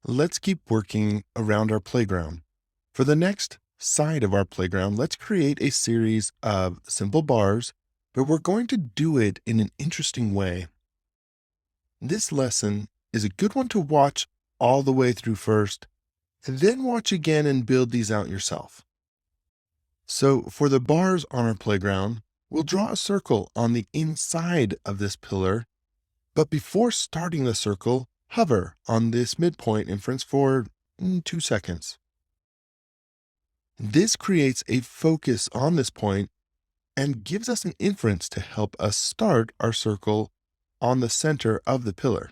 Let's keep working around our playground. For the next side of our playground, let's create a series of simple bars, but we're going to do it in an interesting way. This lesson is a good one to watch all the way through first, and then watch again and build these out yourself. So for the bars on our playground, we'll draw a circle on the inside of this pillar, but before starting the circle, hover on this midpoint inference for 2 seconds. This creates a focus on this point and gives us an inference to help us start our circle on the center of the pillar.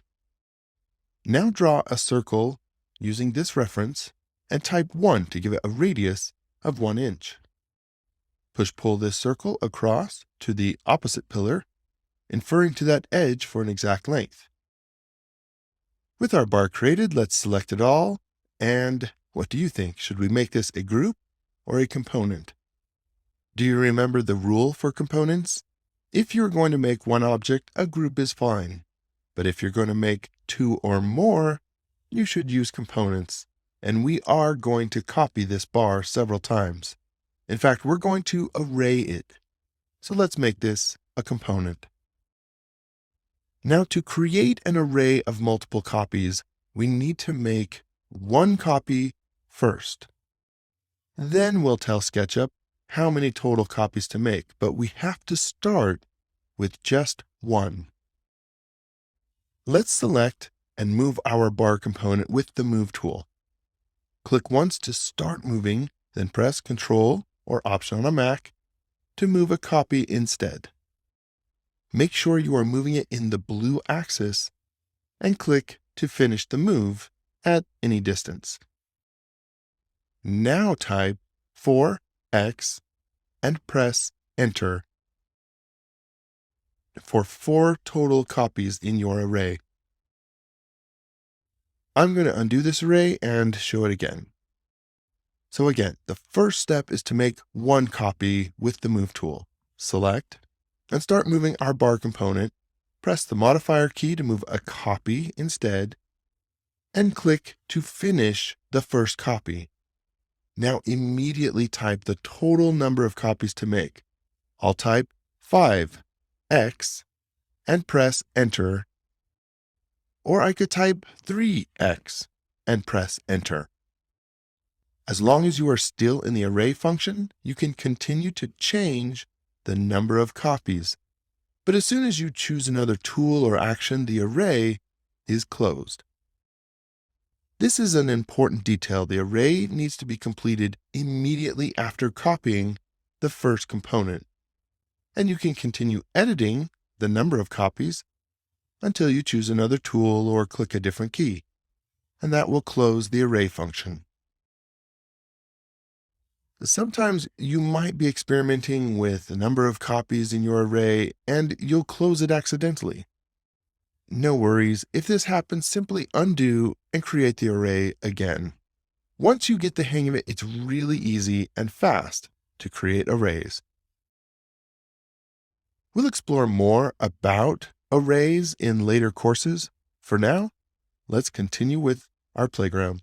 Now draw a circle using this reference and type 1 to give it a radius of 1 inch. Push-pull this circle across to the opposite pillar, inferring to that edge for an exact length. With our bar created, let's select it all. And what do you think? Should we make this a group or a component? Do you remember the rule for components? If you're going to make one object, a group is fine. But if you're going to make 2 or more, you should use components. And we are going to copy this bar several times. In fact, we're going to array it. So let's make this a component. Now, to create an array of multiple copies, we need to make one copy first. Then we'll tell SketchUp how many total copies to make, but we have to start with just one. Let's select and move our bar component with the Move tool. Click once to start moving, then press Ctrl or Option on a Mac to move a copy instead. Make sure you are moving it in the blue axis and click to finish the move at any distance. Now type 4x and press Enter for 4 total copies in your array. I'm going to undo this array and show it again. So again, the first step is to make one copy with the Move tool. Select and start moving our bar component. Press the modifier key to move a copy instead, and click to finish the first copy. Now immediately type the total number of copies to make. I'll type 5x and press Enter, or I could type 3x and press Enter. As long as you are still in the array function, you can continue to change the number of copies. But as soon as you choose another tool or action, the array is closed. This is an important detail. The array needs to be completed immediately after copying the first component. And you can continue editing the number of copies until you choose another tool or click a different key. And that will close the array function. Sometimes you might be experimenting with the number of copies in your array and you'll close it accidentally. No worries. If this happens, simply undo and create the array again. Once you get the hang of it, it's really easy and fast to create arrays. We'll explore more about arrays in later courses. For now, let's continue with our playground.